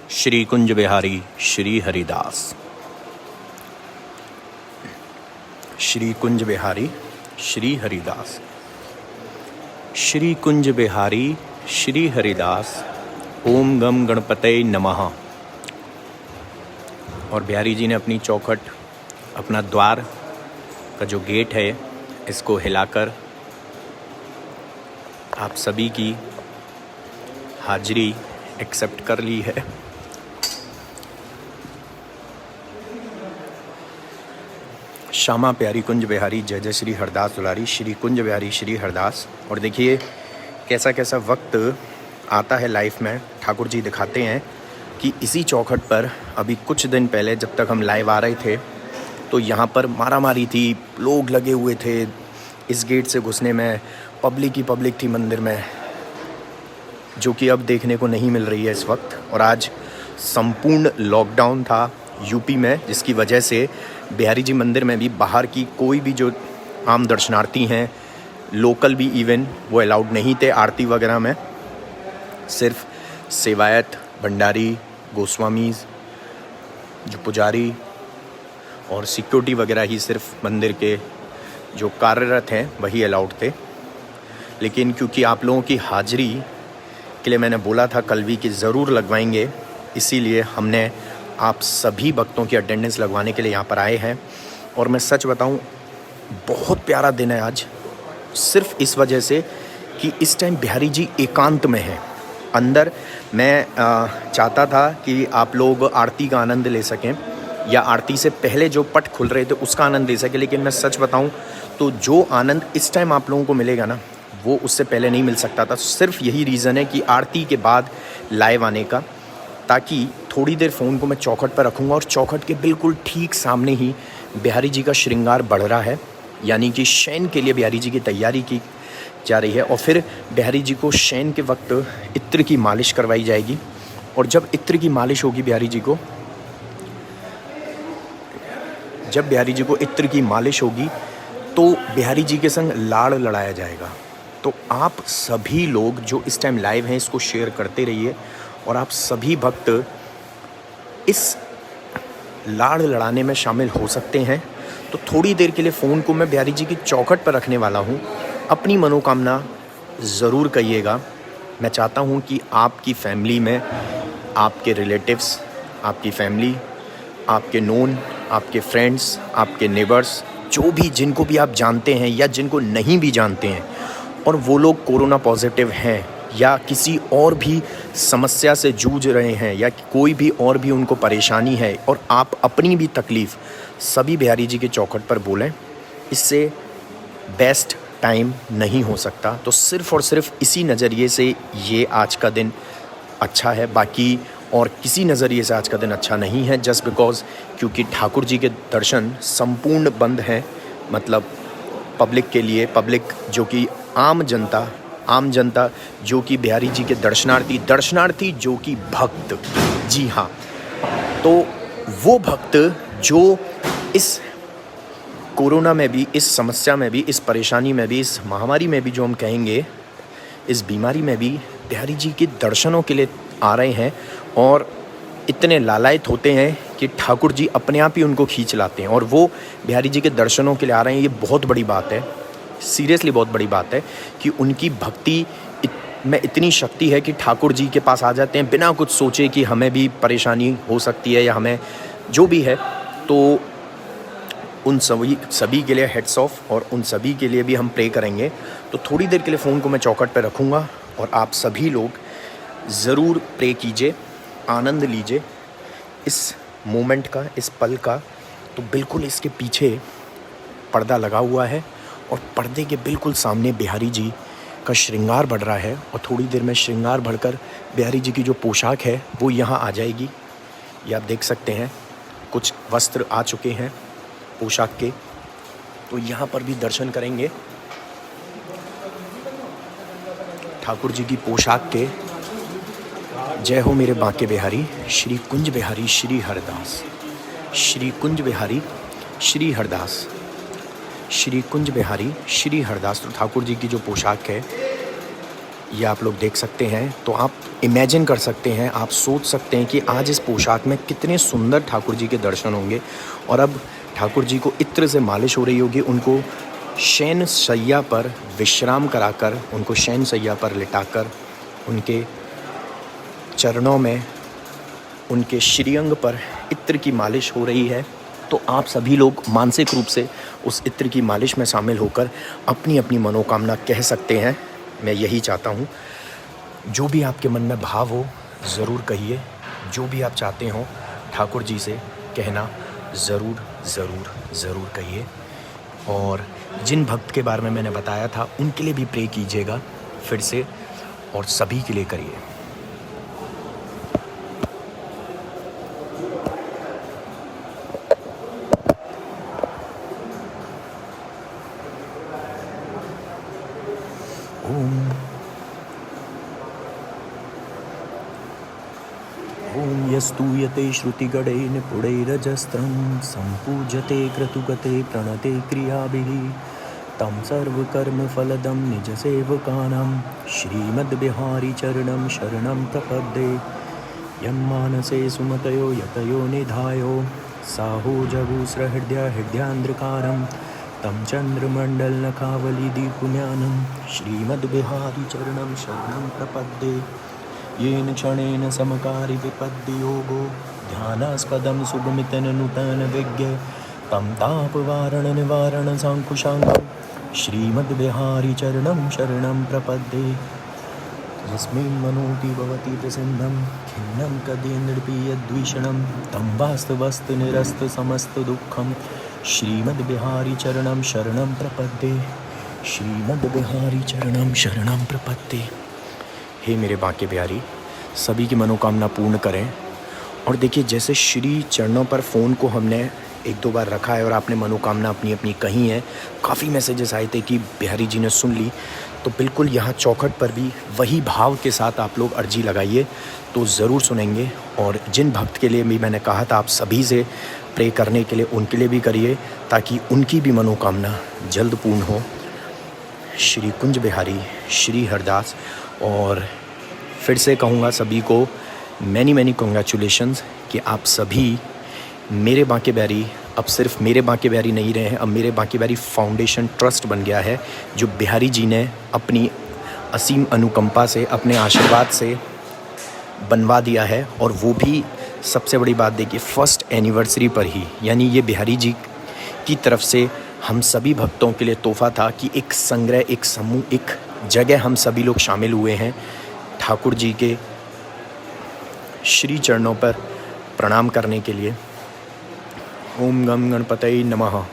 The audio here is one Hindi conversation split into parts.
श्री कुंज बिहारी श्री हरिदास। श्री कुंज बिहारी श्री हरिदास। श्री कुंज बिहारी श्री हरिदास। ओम गम गणपतये नमः। और बिहारी जी ने अपनी चौखट, अपना द्वार का जो गेट है, इसको हिलाकर आप सभी की हाजिरी एक्सेप्ट कर ली है। श्यामा प्यारी कुंज बिहारी जय जय श्री हरदास दुलारी। श्री कुंज बिहारी श्री हरदास। और देखिए कैसा कैसा वक्त आता है लाइफ में। ठाकुर जी दिखाते हैं कि इसी चौखट पर अभी कुछ दिन पहले जब तक हम लाइव आ रहे थे तो यहाँ पर मारामारी थी, लोग लगे हुए थे इस गेट से घुसने में, पब्लिक ही पब्लिक थी मंदिर में, जो कि अब देखने को नहीं मिल रही है इस वक्त। और आज संपूर्ण लॉकडाउन था यूपी में, जिसकी वजह से बिहारी जी मंदिर में भी बाहर की कोई भी जो आम दर्शनार्थी हैं, लोकल भी इवन, वो अलाउड नहीं थे आरती वगैरह में। सिर्फ सेवायत, भंडारी, गोस्वामीज, जो पुजारी और सिक्योरिटी वगैरह ही सिर्फ मंदिर के जो कार्यरत हैं वही अलाउड थे। लेकिन क्योंकि आप लोगों की हाजिरी के लिए मैंने बोला था कल भी कि ज़रूर लगवाएंगे, इसीलिए हमने आप सभी भक्तों की अटेंडेंस लगवाने के लिए यहाँ पर आए हैं। और मैं सच बताऊँ, बहुत प्यारा दिन है आज, सिर्फ इस वजह से कि इस टाइम बिहारी जी एकांत में हैं। अंदर मैं चाहता था कि आप लोग आरती का आनंद ले सकें या आरती से पहले जो पट खुल रहे थे उसका आनंद ले सकें, लेकिन मैं सच बताऊं तो जो आनंद इस टाइम आप लोगों को मिलेगा ना, वो उससे पहले नहीं मिल सकता था। सिर्फ यही रीज़न है कि आरती के बाद लाइव आने का, ताकि थोड़ी देर फ़ोन को मैं चौखट पर रखूँगा और चौखट के बिल्कुल ठीक सामने ही बिहारी जी का श्रृंगार बढ़ रहा है, यानी कि शयन के लिए बिहारी जी की तैयारी की जा रही है। और फिर बिहारी जी को शयन के वक्त इत्र की मालिश करवाई जाएगी। और जब इत्र की मालिश होगी बिहारी जी को, जब बिहारी जी को इत्र की मालिश होगी तो बिहारी जी के संग लाड़ लड़ाया जाएगा। तो आप सभी लोग जो इस टाइम लाइव हैं इसको शेयर करते रहिए और आप सभी भक्त इस लाड़ लड़ाने में शामिल हो सकते हैं। तो थोड़ी देर के लिए फ़ोन को मैं बिहारी जी की चौखट पर रखने वाला हूँ। अपनी मनोकामना ज़रूर कहिएगा। मैं चाहता हूँ कि आपकी फैमिली में आपके रिलेटिव्स, आपकी फैमिली, आपके नोन, आपके फ्रेंड्स, आपके नेबर्स, जो भी, जिनको भी आप जानते हैं या जिनको नहीं भी जानते हैं, और वो लोग कोरोना पॉजिटिव हैं या किसी और भी समस्या से जूझ रहे हैं या कोई भी और भी उनको परेशानी है, और आप अपनी भी तकलीफ़ सभी बिहारी जी के चौखट पर बोलें। इससे बेस्ट टाइम नहीं हो सकता। तो सिर्फ़ और सिर्फ इसी नज़रिए से ये आज का दिन अच्छा है, बाकी और किसी नज़रिए से आज का दिन अच्छा नहीं है। जस्ट बिकॉज़ क्योंकि ठाकुर जी के दर्शन संपूर्ण बंद हैं, मतलब पब्लिक के लिए, पब्लिक जो कि आम जनता जो कि बिहारी जी के दर्शनार्थी जो कि भक्त, जी हाँ, तो वो भक्त जो इस कोरोना में भी, इस समस्या में भी, इस परेशानी में भी, इस महामारी में भी, जो हम कहेंगे इस बीमारी में भी बिहारी जी के दर्शनों के लिए आ रहे हैं और इतने लालायित होते हैं कि ठाकुर जी अपने आप ही उनको खींच लाते हैं। और वो बिहारी जी के दर्शनों के लिए आ रहे हैं। ये बहुत बड़ी बात है, सीरियसली बहुत बड़ी बात है कि उनकी भक्ति में इतनी शक्ति है कि ठाकुर जी के पास आ जाते हैं बिना कुछ सोचे कि हमें भी परेशानी हो सकती है या हमें जो भी है। तो उन सभी के लिए हेड्स ऑफ, और उन सभी के लिए भी हम प्रे करेंगे। तो थोड़ी देर के लिए फ़ोन को मैं चौखट पर रखूँगा और आप सभी लोग ज़रूर प्रे कीजिए, आनंद लीजिए इस मोमेंट का, इस पल का। तो बिल्कुल इसके पीछे पर्दा लगा हुआ है और पर्दे के बिल्कुल सामने बिहारी जी का श्रृंगार बढ़ रहा है। और थोड़ी देर में श्रृंगार बढ़कर बिहारी जी की जो पोशाक है वो यहाँ आ जाएगी। ये आप देख सकते हैं, कुछ वस्त्र आ चुके हैं पोशाक के, तो यहाँ पर भी दर्शन करेंगे ठाकुर जी की पोशाक के। जय हो मेरे बांके बिहारी श्री कुंज बिहारी श्री हरदास। श्री कुंज बिहारी श्री हरदास। श्री कुंज बिहारी श्री हरदास। तो ठाकुर जी की जो पोशाक है ये आप लोग देख सकते हैं। तो आप इमेजिन कर सकते हैं, आप सोच सकते हैं कि आज इस पोशाक में कितने सुंदर ठाकुर जी के दर्शन होंगे। और अब ठाकुर जी को इत्र से मालिश हो रही होगी, उनको शयन शैया पर विश्राम कराकर, उनको शयन शैया पर लिटाकर उनके चरणों में, उनके श्रीअंग पर इत्र की मालिश हो रही है। तो आप सभी लोग मानसिक रूप से उस इत्र की मालिश में शामिल होकर अपनी अपनी मनोकामना कह सकते हैं। मैं यही चाहता हूँ, जो भी आपके मन में भाव हो ज़रूर कहिए, जो भी आप चाहते हो ठाकुर जी से कहना ज़रूर ज़रूर ज़रूर कहिए। और जिन भक्त के बारे में मैंने बताया था उनके लिए भी प्रे कीजिएगा फिर से, और सभी के लिए करिए। ओम यस्तूयते श्रुतिगणेन पुरैरजस्त्रं सम्पूज्यते क्रतुगते प्रणते क्रियाभिः तं सर्वकर्मफलदं निजसेवकानां श्रीमद्बिहारीचरणं शरणं प्रपद्ये। यं मानसे सुमतयो यतयो निधायो साहो जगुसृहृदयान्द्रकारं तं चन्द्रमण्डलनखावलिदीपुण्यानं श्रीमद्बिहारीचरणं शरणं प्रपद्ये। येन क्षणेन समकारि विपद्योगो ध्यानास्पदं शुभमितननूतनविज्ञ तं तापवारणनिवारणसाङ्कुशाङ्गं श्रीमद्बिहारीचरणं शरणं प्रपद्ये। यस्मिन् मनोति भवति प्रसन्नं खिन्नं कदेन्द्रपि यद्विषणं तं वास्तवस्तुनिरस्तसमस्तदुःखं श्रीमद्बिहारीचरणं शरणं प्रपद्ये। श्रीमद्बिहारीचरणं शरणं प्रपद्ये। हे मेरे बांके बिहारी, सभी की मनोकामना पूर्ण करें। और देखिए, जैसे श्री चरणों पर फ़ोन को हमने एक दो बार रखा है और आपने मनोकामना अपनी अपनी कही है, काफ़ी मैसेजेस आए थे कि बिहारी जी ने सुन ली, तो बिल्कुल यहाँ चौखट पर भी वही भाव के साथ आप लोग अर्जी लगाइए तो ज़रूर सुनेंगे। और जिन भक्त के लिए भी मैंने कहा था आप सभी से प्रे करने के लिए, उनके लिए भी करिए ताकि उनकी भी मनोकामना जल्द पूर्ण हो। श्री कुंज बिहारी, श्री हरदास। और फिर से कहूँगा सभी को मैनी कॉन्ग्रेचुलेशंस कि आप सभी मेरे बांके बिहारी अब सिर्फ मेरे बांके बिहारी नहीं रहे हैं, अब मेरे बांके बिहारी फाउंडेशन ट्रस्ट बन गया है, जो बिहारी जी ने अपनी असीम अनुकंपा से, अपने आशीर्वाद से बनवा दिया है। और वो भी सबसे बड़ी बात देखिए, फर्स्ट एनिवर्सरी पर ही, यानी ये बिहारी जी की तरफ से हम सभी भक्तों के लिए तोहफ़ा था कि एक संग्रह, एक समूह, एक जगह हम सभी लोग शामिल हुए हैं ठाकुर जी के श्री चरणों पर प्रणाम करने के लिए। ओम गम गणपतये नमः।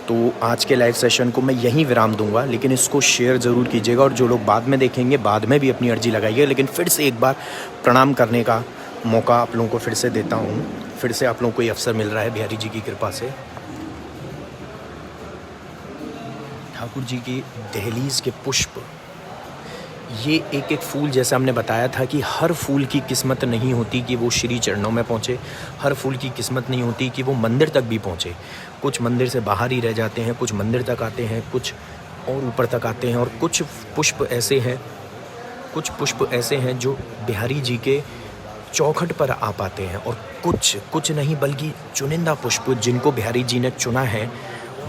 तो आज के लाइव सेशन को मैं यहीं विराम दूंगा, लेकिन इसको शेयर ज़रूर कीजिएगा। और जो लोग बाद में देखेंगे, बाद में भी अपनी अर्जी लगाइए। लेकिन फिर से एक बार प्रणाम करने का मौका आप लोगों को फिर से देता हूँ। फिर से आप लोगों को ये अवसर मिल रहा है बिहारी जी की कृपा से। ठाकुर जी की दहलीज के पुष्प, ये एक एक फूल, जैसे हमने बताया था कि हर फूल की किस्मत नहीं होती कि वो श्री चरणों में पहुँचे, हर फूल की किस्मत नहीं होती कि वो मंदिर तक भी पहुँचे। कुछ मंदिर से बाहर ही रह जाते हैं, कुछ मंदिर तक आते हैं, कुछ और ऊपर तक आते हैं। और कुछ पुष्प ऐसे हैं जो बिहारी जी के चौखट पर आ पाते हैं। और कुछ नहीं बल्कि चुनिंदा पुष्प जिनको बिहारी जी ने चुना है,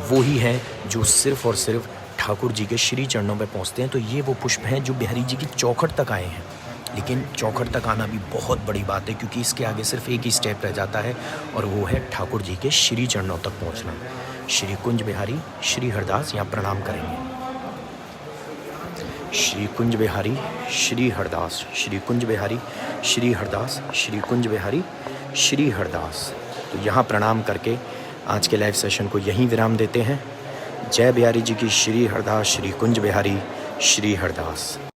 वो ही हैं जो सिर्फ़ और सिर्फ ठाकुर जी के श्री चरणों में पहुंचते हैं। तो ये वो पुष्प हैं जो बिहारी जी की चौखट तक आए हैं। लेकिन चौखट तक आना भी बहुत बड़ी बात है, क्योंकि इसके आगे सिर्फ एक ही स्टेप रह जाता है, और वो है ठाकुर जी के श्री चरणों तक पहुंचना। श्री कुंज बिहारी, श्री हरदास यहाँ प्रणाम करेंगे। श्री कुंज बिहारी, श्री हरदास, श्री कुंज बिहारी, श्री हरदास, श्री कुंज बिहारी, श्री हरदास। तो यहाँ प्रणाम करके आज के लाइव सेशन को यहीं विराम देते हैं। जय बिहारी जी की, श्री हरदास, श्री कुंज बिहारी, श्री हरदास।